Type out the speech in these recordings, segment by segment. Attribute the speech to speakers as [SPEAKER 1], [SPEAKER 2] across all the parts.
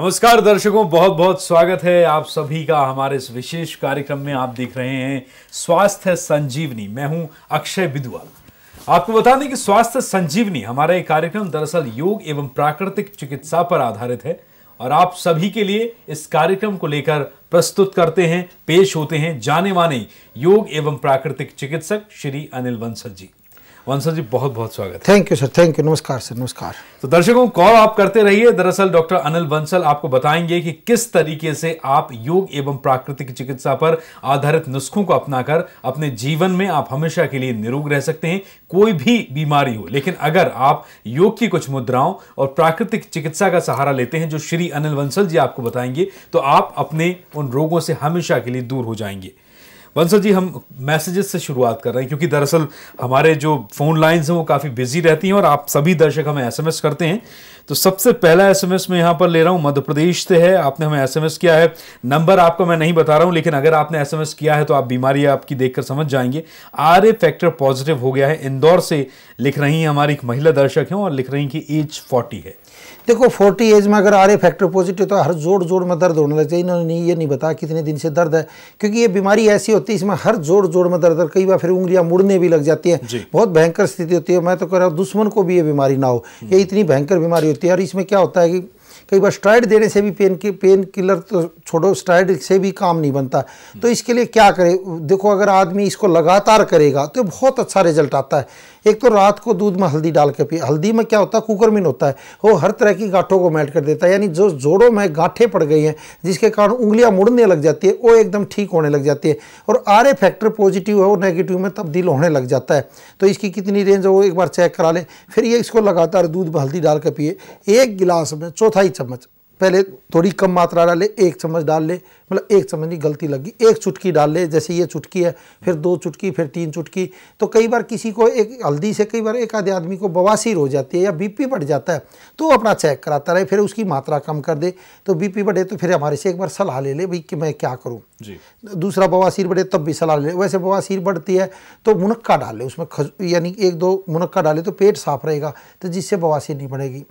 [SPEAKER 1] नमस्कार दर्शकों, बहुत बहुत स्वागत है आप सभी का हमारे इस विशेष कार्यक्रम में। आप देख रहे हैं स्वास्थ्य संजीवनी। मैं हूं अक्षय बिदुआ। आपको बता दें कि स्वास्थ्य संजीवनी हमारा एक कार्यक्रम दरअसल योग एवं प्राकृतिक चिकित्सा पर आधारित है और आप सभी के लिए इस कार्यक्रम को लेकर प्रस्तुत करते हैं, पेश होते हैं जाने माने योग एवं प्राकृतिक चिकित्सक श्री अनिल बंसल जी। बंसल जी, बहुत बहुत स्वागत है।
[SPEAKER 2] Thank you sir, thank you. नमस्कार सर, नमस्कार।
[SPEAKER 1] तो दर्शकों, कॉल आप करते रहिए। दरअसल डॉक्टर अनिल बंसल आपको बताएंगे कि किस तरीके से आप योग एवं प्राकृतिक चिकित्सा पर आधारित नुस्खों को अपनाकर अपने जीवन में आप हमेशा के लिए निरोग रह सकते हैं, कोई भी बीमारी हो। लेकिन अगर आप योग की कुछ मुद्राओं और प्राकृतिक चिकित्सा का सहारा लेते हैं जो श्री अनिल बंसल जी आपको बताएंगे, तो आप अपने उन रोगों से हमेशा के लिए दूर हो जाएंगे। बंसल जी, हम मैसेजेस से शुरुआत कर रहे हैं क्योंकि दरअसल हमारे जो फोन लाइंस हैं वो काफ़ी बिजी रहती हैं और आप सभी दर्शक हमें एसएमएस करते हैं। तो सबसे पहला एसएमएस मैं यहाँ पर ले रहा हूँ, मध्य प्रदेश से है। आपने हमें एसएमएस किया है, नंबर आपको मैं नहीं बता रहा हूँ, लेकिन अगर आपने एसएमएस किया है तो आप बीमारी आपकी देखकर समझ जाएंगे। RA फैक्टर पॉजिटिव हो गया है। इंदौर से लिख रही हैं हमारी एक महिला दर्शक हैं और लिख रही हैं कि एज 40 है।
[SPEAKER 2] देखो 40 एज में अगर RA फैक्टर पॉजिटिव तो हर जोड़ में दर्द होने लग जाए। इन्होंने ये नहीं बताया कितने दिन से दर्द है, क्योंकि ये बीमारी ऐसी होती है इसमें हर जोड़ में दर्द, कई बार फिर उंगलियां मुड़ने भी लग जाती है। बहुत भयंकर स्थिति होती है। मैं तो कह रहा हूँ दुश्मन को भी ये बीमारी ना हो, ये इतनी भयंकर बीमारी होती है। और इसमें क्या होता है कि कई बार स्टेरॉइड देने से भी पेन किलर तो छोड़ो, स्टेरॉइड से भी काम नहीं बनता। तो इसके लिए क्या करे, देखो अगर आदमी इसको लगातार करेगा तो बहुत अच्छा रिजल्ट आता है। एक तो रात को दूध में हल्दी डाल के पिए। हल्दी में क्या होता है, कुकरमिन होता है, वो हर तरह की गांठों को मेल्ट कर देता है। यानी जो जोड़ों में गांठें पड़ गई हैं जिसके कारण उंगलियां मुड़ने लग जाती है, वो एकदम ठीक होने लग जाती है। और RA फैक्टर पॉजिटिव और नेगेटिव में तब्दील होने लग जाता है। तो इसकी कितनी रेंज है वो एक बार चेक करा लें। फिर ये इसको लगातार दूध में हल्दी डाल के पिए। एक गिलास में चौथाई चम्मच, पहले थोड़ी कम मात्रा डाले, 1 चम्मच डाल ले, मतलब 1 चम्मच नहीं, गलती लगी, 1 चुटकी डाल ले। जैसे ये चुटकी है, फिर 2 चुटकी, फिर 3 चुटकी। तो कई बार किसी को एक हल्दी से कई बार एक आधे आदमी को बवासीर हो जाती है या BP बढ़ जाता है, तो अपना चेक कराता रहे, फिर उसकी मात्रा कम कर दे। तो BP बढ़े तो फिर हमारे से एक बार सलाह ले ले भाई कि मैं क्या करूँ। दूसरा बवासीर बढ़े तब भी सलाह ले। वैसे बवासीर बढ़ती है तो मुनक्का डाल ले उसमें, यानी 1-2 मुनक्का डाले तो पेट साफ रहेगा, तो जिससे बवासीर नहीं बढ़ेगी।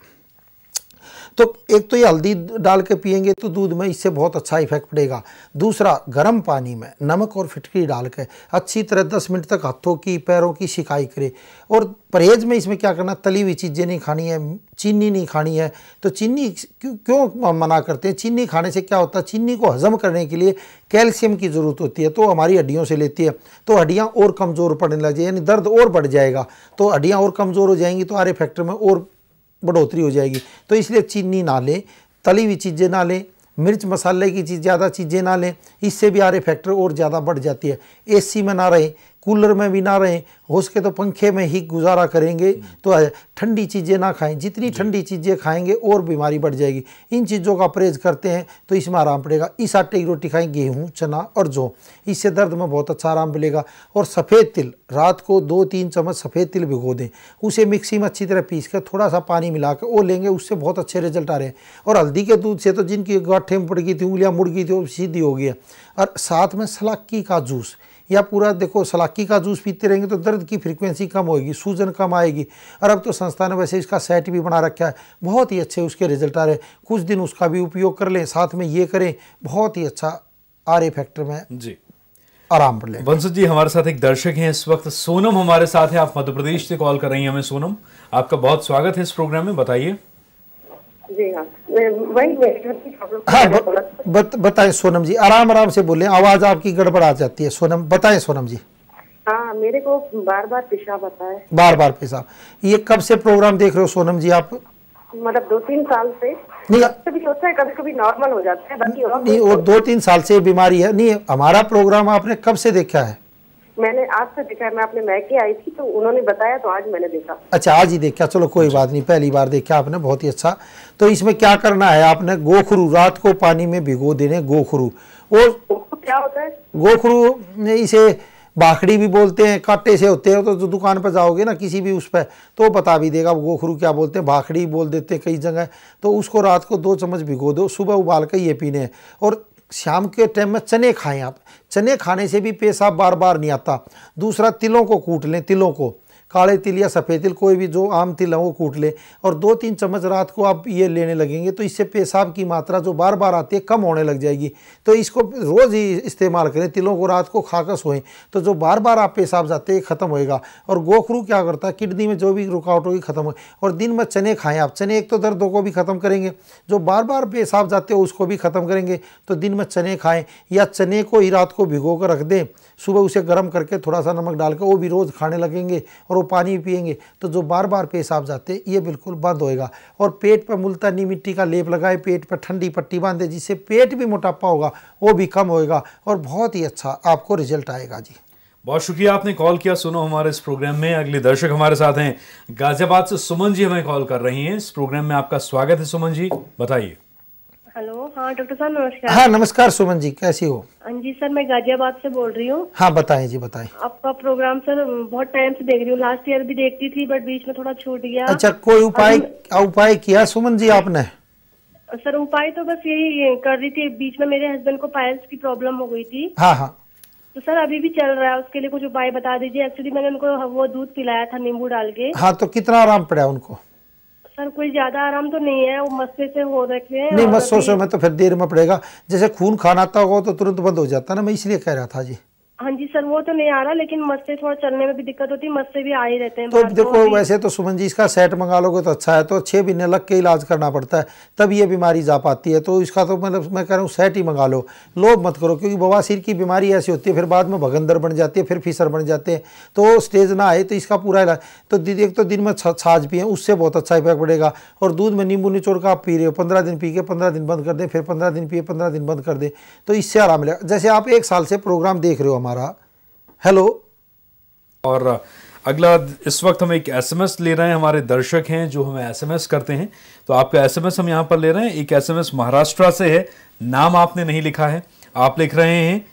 [SPEAKER 2] तो एक तो ये हल्दी डाल के पिएंगे तो दूध में, इससे बहुत अच्छा इफेक्ट पड़ेगा। दूसरा, गर्म पानी में नमक और फिटकरी डाल के अच्छी तरह 10 मिनट तक हाथों की पैरों की सिकाई करे। और परहेज में इसमें क्या करना, तली हुई चीज़ें नहीं खानी है, चीनी नहीं खानी है। तो चीनी क्यों मना करते हैं? चीनी खाने से क्या होता है, चीनी को हजम करने के लिए कैल्शियम की ज़रूरत होती है, तो हमारी हड्डियों से लेती है, तो हड्डियाँ और कमज़ोर पड़ने लग जाए, यानी दर्द और बढ़ जाएगा। तो हड्डियाँ और कमज़ोर हो जाएंगी तो RA फैक्टर में और बढ़ोतरी हो जाएगी। तो इसलिए चीनी ना लें, तली हुई चीज़ें ना लें, मिर्च मसाले की ज़्यादा चीज़ें ना लें, इससे भी RA फैक्टर और ज़्यादा बढ़ जाती है। AC में ना रहें, कूलर में भी ना रहें, हो सके तो पंखे में ही गुजारा करेंगे। तो ठंडी चीज़ें ना खाएं, जितनी ठंडी चीज़ें खाएंगे और बीमारी बढ़ जाएगी। इन चीज़ों का परहेज करते हैं तो इसमें आराम पड़ेगा। इस आटे की रोटी खाएं, गेहूँ, चना और जौ, इससे दर्द में बहुत अच्छा आराम मिलेगा। और सफ़ेद तिल, रात को 2-3 चम्मच सफ़ेद तिल भिगो दें, उसे मिक्सी में अच्छी तरह पीस कर थोड़ा सा पानी मिला कर वो लेंगे, उससे बहुत अच्छे रिजल्ट आ रहे हैं। और हल्दी के दूध से तो जिनकी गांठें पड़ गई थी, उंगलियाँ मुड़ गई थी, वो सीधी हो गई है। और साथ में सलाकी का जूस या पूरा, देखो सलाकी का जूस पीते रहेंगे तो दर्द की फ्रीक्वेंसी कम होगी, सूजन कम आएगी। और अब तो संस्था ने वैसे इसका सेट भी बना रखा है, बहुत ही अच्छे उसके रिजल्ट आ रहे हैं। कुछ दिन उसका भी उपयोग कर लें, साथ में ये करें, बहुत ही अच्छा RA फैक्टर में जी आराम पड़ लेगा।
[SPEAKER 1] बंसल जी, हमारे साथ एक दर्शक हैं इस वक्त, सोनम हमारे साथ है। आप मध्य प्रदेश से कॉल कर रही हैं हमें। सोनम, आपका बहुत स्वागत है इस प्रोग्राम में, बताइए।
[SPEAKER 3] जी हाँ, वही
[SPEAKER 2] बताएं सोनम जी, आराम से बोलें, आवाज आपकी गड़बड़ आ जाती है। सोनम बताएं। सोनम जी,
[SPEAKER 3] हाँ, मेरे को बार बार पेशाब आता है।
[SPEAKER 2] बार पेशाब, ये कब से प्रोग्राम देख रहे हो सोनम जी आप?
[SPEAKER 3] मतलब 2-3 साल से।
[SPEAKER 2] नहीं,
[SPEAKER 3] कभी होता है, कभी कभी नॉर्मल हो जाता है, बाकी
[SPEAKER 2] नहीं, और 2-3 साल से बीमारी है। नहीं, हमारा प्रोग्राम आपने कब से देखा है?
[SPEAKER 3] मैंने आज से देखा है। मैं अपने मैके आई थी तो उन्होंने बताया तो आज मैंने देखा।
[SPEAKER 2] अच्छा, आज ही देखा, चलो कोई बात नहीं, पहली बार देखा आपने, बहुत ही अच्छा। तो इसमें क्या करना है, आपने गोखरू रात को पानी में भिगो देने। गोखरू, और
[SPEAKER 3] क्या होता है
[SPEAKER 2] गोखरू? इसे भाखड़ी भी बोलते हैं, कांटे से होते हैं। तो जो दुकान पर जाओगे ना किसी भी उस पर, तो बता भी देगा गोखरू क्या बोलते हैं, भाखड़ी बोल देते हैं कई जगह। तो उसको रात को 2 चम्मच भिगो दो, सुबह उबाल कर ये पीने हैं। और शाम के टाइम में चने खाएं आप। चने खाने से भी पेशाब बार बार नहीं आता। दूसरा, तिलों को कूट लें, तिलों को काले तिल या सफ़ेद तिल, कोई भी जो आम तिल है वो कूट ले और 2-3 चम्मच रात को आप ये लेने लगेंगे तो इससे पेशाब की मात्रा जो बार बार आती है कम होने लग जाएगी। तो इसको रोज़ ही इस्तेमाल करें, तिलों को रात को खाकर सोएं तो जो बार बार आप पेशाब जाते हैं ख़त्म होएगा। और गोखरू क्या करता है, किडनी में जो भी रुकावट होगी ख़त्म हो। और दिन में चने खाएं आप, चने एक तो दर्दों को भी ख़त्म करेंगे, जो बार बार पेशाब जाते हो उसको भी ख़त्म करेंगे। तो दिन में चने खाएं या चने को ही रात को भिगो कर रख दें, सुबह उसे गर्म करके थोड़ा सा नमक डाल कर वो भी रोज़ खाने लगेंगे और वो पानी भी पिएंगे तो जो बार बार पेशाब जाते ये बिल्कुल बंद होएगा। और पेट पर मुल्तानी मिट्टी का लेप लगाए, पेट पर ठंडी पट्टी बांधे, जिससे पेट भी मोटापा होगा वो भी कम होएगा और बहुत ही अच्छा आपको रिजल्ट आएगा जी।
[SPEAKER 1] बहुत शुक्रिया आपने कॉल किया। सुनो हमारे इस प्रोग्राम में अगले दर्शक हमारे साथ हैं गाजियाबाद से सुमन जी हमें कॉल कर रही हैं। इस प्रोग्राम में आपका स्वागत है सुमन जी, बताइए।
[SPEAKER 3] हेलो, हाँ डॉक्टर साहब नमस्कार।
[SPEAKER 2] हाँ नमस्कार सुमन जी, कैसी हो?
[SPEAKER 3] हाँ जी सर, मैं गाजियाबाद से बोल रही हूँ।
[SPEAKER 2] हाँ बताएं जी, बताएं।
[SPEAKER 3] आपका प्रोग्राम सर बहुत टाइम से देख रही हूँ, लास्ट ईयर भी देखती थी बट बीच में थोड़ा छूट गया।
[SPEAKER 2] अच्छा, कोई उपाय किया सुमन जी आपने?
[SPEAKER 3] सर उपाय तो बस यही कर रही थी, बीच में मेरे हस्बैंड को पाइल्स की प्रॉब्लम हो गई थी।
[SPEAKER 2] हाँ हाँ,
[SPEAKER 3] तो सर अभी भी चल रहा है, उसके लिए कुछ उपाय बता दीजिए। एक्चुअली मैंने उनको वो दूध पिलाया था नींबू डाल के।
[SPEAKER 2] हाँ तो कितना आराम पड़ा उनको?
[SPEAKER 3] सर कोई ज्यादा आराम तो नहीं है, वो मस्से से हो रखे हैं।
[SPEAKER 2] नहीं, मस्सों में तो फिर देर में पड़ेगा, जैसे खून खाना आता होगा तो तुरंत बंद हो जाता ना, मैं इसलिए कह रहा था जी।
[SPEAKER 3] हाँ जी सर, वो तो नहीं आ रहा, लेकिन मस्से थोड़ा चलने में भी दिक्कत होती है, मस्से भी आ ही रहते हैं।
[SPEAKER 2] तो देखो वैसे तो सुमन जी इसका सेट मंगा लोगे तो अच्छा है, तो 6 महीने लग के इलाज करना पड़ता है तब ये बीमारी जा पाती है। तो इसका तो मतलब मैं कह रहा हूँ सेट ही मंगा लो, लोभ मत करो, क्योंकि बवासीर की बीमारी ऐसी होती है फिर बाद में भगंदर बन जाती है, फिर फिसर बन जाते हैं, तो स्टेज ना आए। तो इसका पूरा इलाज तो एक तो दिन में छाछ पिए, उससे बहुत अच्छा इफेक्ट पड़ेगा। और दूध में नींबू निचोड़ कर आप पी रहे हो, 15 दिन पी के 15 दिन बंद कर दें, फिर 15 दिन पिए 15 दिन बंद कर दें, तो इससे आराम मिलेगा। जैसे आप 1 साल से प्रोग्राम देख रहे हो हमारा। हेलो।
[SPEAKER 1] और अगला इस वक्त हम एक एसएमएस ले रहे हैं, हमारे दर्शक हैं जो हमें एसएमएस करते हैं, तो आपका एसएमएस हम यहाँ पर ले रहे हैं। एक एसएमएस महाराष्ट्र से है, नाम आपने नहीं लिखा है। आप लिख रहे हैं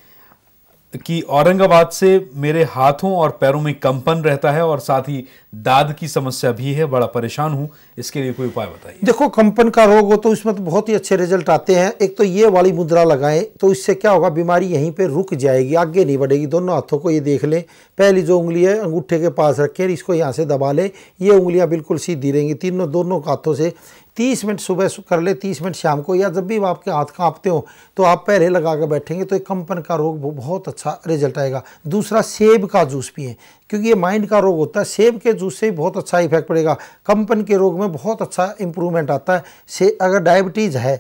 [SPEAKER 1] कि औरंगाबाद से मेरे हाथों और पैरों में कंपन रहता है और साथ ही दाद की समस्या भी है, बड़ा परेशान हूं, इसके लिए कोई उपाय बताइए।
[SPEAKER 2] देखो कंपन का रोग हो तो इसमें तो बहुत ही अच्छे रिजल्ट आते हैं। एक तो ये वाली मुद्रा लगाएं तो इससे क्या होगा, बीमारी यहीं पे रुक जाएगी, आगे नहीं बढ़ेगी। दोनों हाथों को ये देख लें, पहली जो उंगली है अंगूठे के पास रखें, इसको यहाँ से दबा लें, ये उंगलियाँ बिल्कुल सीधी रहेंगी दोनों हाथों से। 30 मिनट सुबह कर ले, 30 मिनट शाम को, या जब भी आपके हाथ कांपते हो तो आप पहले लगा कर बैठेंगे तो एक कंपन का रोग बहुत अच्छा रिजल्ट आएगा। दूसरा, सेब का जूस पिएं, क्योंकि ये माइंड का रोग होता है, सेब के जूस से बहुत अच्छा इफेक्ट पड़ेगा। कंपन के रोग में बहुत अच्छा इंप्रूवमेंट आता है। से अगर डायबिटीज़ है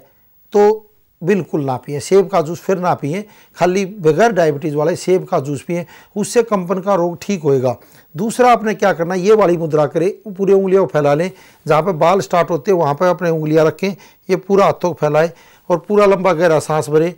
[SPEAKER 2] तो बिल्कुल ना पिए सेब का जूस, फिर ना पिए, खाली बगैर डायबिटीज़ वाले सेब का जूस पिए, उससे कंपन का रोग ठीक होएगा। दूसरा आपने क्या करना, ये वाली मुद्रा करें, पूरी उंगलियों को फैला लें, जहाँ पे बाल स्टार्ट होते हैं वहाँ पे अपने उंगलियाँ रखें, ये पूरा हाथों को फैलाएं और पूरा लंबा गहरा सांस भरें।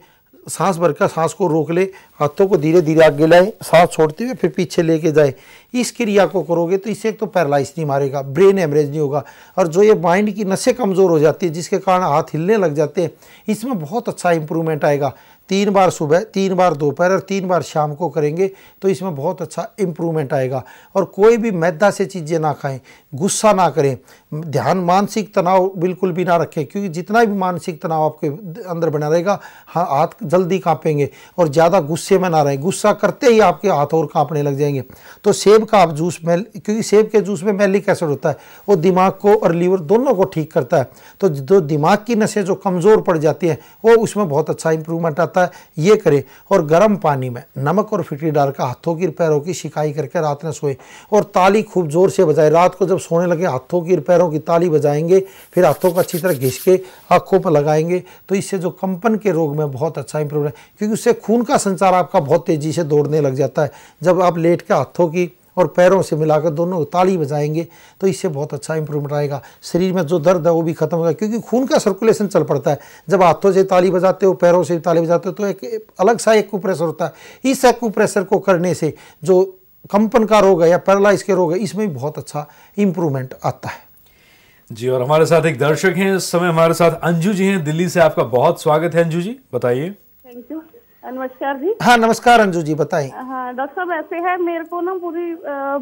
[SPEAKER 2] सांस भरकर सांस को रोक ले, हाथों को धीरे धीरे आगे लाएं, सांस छोड़ते हुए फिर पीछे लेके जाए। इस क्रिया को करोगे तो इससे एक तो पैरालाइज नहीं मारेगा, ब्रेन हेमरेज नहीं होगा, और जो ये माइंड की नसें कमज़ोर हो जाती है जिसके कारण हाथ हिलने लग जाते हैं, इसमें बहुत अच्छा इंप्रूवमेंट आएगा। 3 बार सुबह, 3 बार दोपहर और 3 बार शाम को करेंगे तो इसमें बहुत अच्छा इंप्रूवमेंट आएगा। और कोई भी मैदा से चीज़ें ना खाएं, गुस्सा ना करें, ध्यान मानसिक तनाव बिल्कुल भी ना रखें, क्योंकि जितना भी मानसिक तनाव आपके अंदर बना रहेगा हाथ जल्दी कांपेंगे। और ज़्यादा गुस्से में ना रहें, गुस्सा करते ही आपके हाथ और कांपने लग जाएंगे। तो सेब का आप जूस क्योंकि सेब के जूस में मैलिक एसिड होता है, वो दिमाग को और लीवर दोनों को ठीक करता है। तो जो दिमाग की नसें जो कमज़ोर पड़ जाती हैं वो उसमें बहुत अच्छा इंप्रूवमेंट आता है, ये करें। और गर्म पानी में नमक और फिटरी डालकर हाथों की पैरों की सिकाई करके रात में सोए, और ताली खूब जोर से बजाए। रात को जब सोने लगे हाथों की पैरों की ताली बजाएंगे, फिर हाथों को अच्छी तरह घिस के आँखों पर लगाएंगे, तो इससे जो कंपन के रोग में बहुत अच्छा इंप्रूवमेंट, क्योंकि उससे खून का संचार आपका बहुत तेज़ी से दौड़ने लग जाता है। जब आप लेट के हाथों की और पैरों से मिलाकर दोनों ताली बजाएंगे तो इससे बहुत अच्छा इंप्रूवमेंट आएगा। शरीर में जो दर्द है वो भी खत्म होगा, क्योंकि खून का सर्कुलेशन चल पड़ता है। जब हाथों से ताली बजाते हो, पैरों से ताली बजाते हो, तो एक अलग सा एक्यूप्रेशर होता है। इस एक्यूप्रेशर को करने से जो कंपन का रोग है या पैरालाइज के रोग है, इसमें भी बहुत अच्छा इंप्रूवमेंट आता है
[SPEAKER 1] जी। और हमारे साथ एक दर्शक हैं इस समय, हमारे साथ अंजू जी हैं दिल्ली से। आपका बहुत स्वागत है अंजू जी, बताइए।
[SPEAKER 4] Thank you. नमस्कार जी।
[SPEAKER 2] हाँ नमस्कार अंजू जी, बताइए।
[SPEAKER 4] हाँ डॉक्टर साहब, ऐसे है मेरे को ना पूरी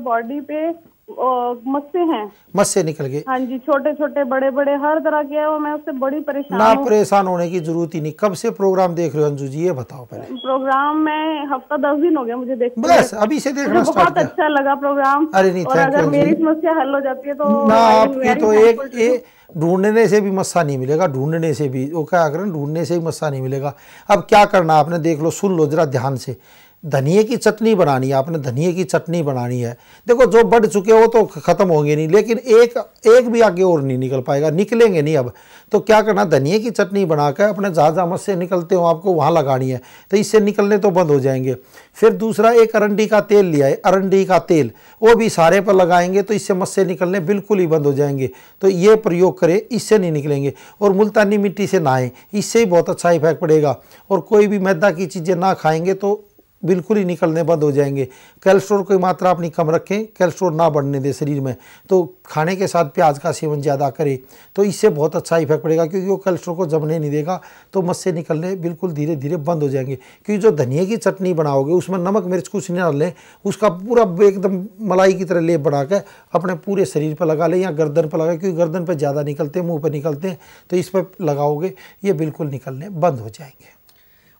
[SPEAKER 4] बॉडी पे मस्से हैं।
[SPEAKER 2] मस्से निकल गए?
[SPEAKER 4] हाँ जी, छोटे छोटे बड़े बड़े हर तरह के है वो, मैं उससे बड़ी परेशान
[SPEAKER 2] ना
[SPEAKER 4] हूँ।
[SPEAKER 2] परेशान होने की जरूरत ही नहीं। कब से प्रोग्राम देख रहे हो अंजू जी, ये बताओ पहले।
[SPEAKER 4] प्रोग्राम में हफ्ता 10 दिन हो गया मुझे देखते
[SPEAKER 2] बस अभी से देखना
[SPEAKER 4] मुझे
[SPEAKER 2] स्टार्ट
[SPEAKER 4] बहुत अच्छा लगा प्रोग्राम।
[SPEAKER 2] अरे नहीं,
[SPEAKER 4] और
[SPEAKER 2] थैंक यू
[SPEAKER 4] अगर मेरी
[SPEAKER 2] अंजू।
[SPEAKER 4] समस्या हल हो जाती है तो
[SPEAKER 2] ना
[SPEAKER 4] I will
[SPEAKER 2] आपकी
[SPEAKER 4] very
[SPEAKER 2] तो
[SPEAKER 4] thankful to you।
[SPEAKER 2] एक ढूंढने से भी मस्सा नहीं मिलेगा, ढूंढने से भी वो क्या करें, ढूंढने से ही मस्सा नहीं मिलेगा। अब क्या करना आपने, देख लो, सुन लो जरा ध्यान से। धनिए की चटनी बनानी है आपने, धनिए की चटनी बनानी है। देखो जो बढ़ चुके हो तो खत्म होंगे नहीं, लेकिन एक भी आगे और नहीं निकल पाएगा, निकलेंगे नहीं अब। तो क्या करना, धनिए की चटनी बनाकर अपने जहाँ जहाँ मस्से निकलते हो आपको वहाँ लगानी है, तो इससे निकलने तो बंद हो जाएंगे। फिर दूसरा, एक अरंडी का तेल लिया है, अरंडी का तेल, वो भी सारे पर लगाएंगे तो इससे मस्से निकलने बिल्कुल ही बंद हो जाएंगे। तो ये प्रयोग करें, इससे नहीं निकलेंगे। और मुल्तानी मिट्टी से नहाएं, इससे ही बहुत अच्छा इफेक्ट पड़ेगा। और कोई भी मैदा की चीज़ें ना खाएंगे तो बिल्कुल ही निकलने बंद हो जाएंगे। कोलेस्ट्रॉल की मात्रा अपनी कम रखें, कोलेस्ट्रॉल ना बढ़ने दें शरीर में। तो खाने के साथ प्याज का सेवन ज़्यादा करें तो इससे बहुत अच्छा इफेक्ट पड़ेगा, क्योंकि वो कोलेस्ट्रॉल को जमने नहीं देगा, तो मस्से निकलने बिल्कुल धीरे धीरे बंद हो जाएंगे। क्योंकि जो धनिए की चटनी बनाओगे उसमें नमक मिर्च कुछ नहीं डालें, उसका पूरा एकदम मलाई की तरह लेप बना कर अपने पूरे शरीर पर लगा लें या गर्दन पर लगाएं, क्योंकि गर्दन पर ज़्यादा निकलते हैं, मुँह पर निकलते हैं, तो इस पर लगाओगे ये बिल्कुल निकलने बंद हो जाएंगे।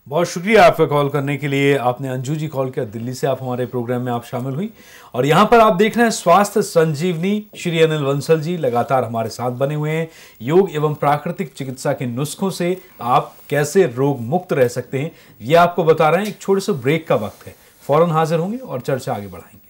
[SPEAKER 1] बहुत शुक्रिया आपका कॉल करने के लिए। आपने अंजू जी कॉल किया दिल्ली से, आप हमारे प्रोग्राम में आप शामिल हुई। और यहाँ पर आप देख रहे हैं स्वास्थ्य संजीवनी। श्री अनिल बंसल जी लगातार हमारे साथ बने हुए हैं। योग एवं प्राकृतिक चिकित्सा के नुस्खों से आप कैसे रोग मुक्त रह सकते हैं ये आपको बता रहे हैं। एक छोटे से ब्रेक का वक्त है, फौरन हाजिर होंगे और चर्चा आगे बढ़ाएंगे।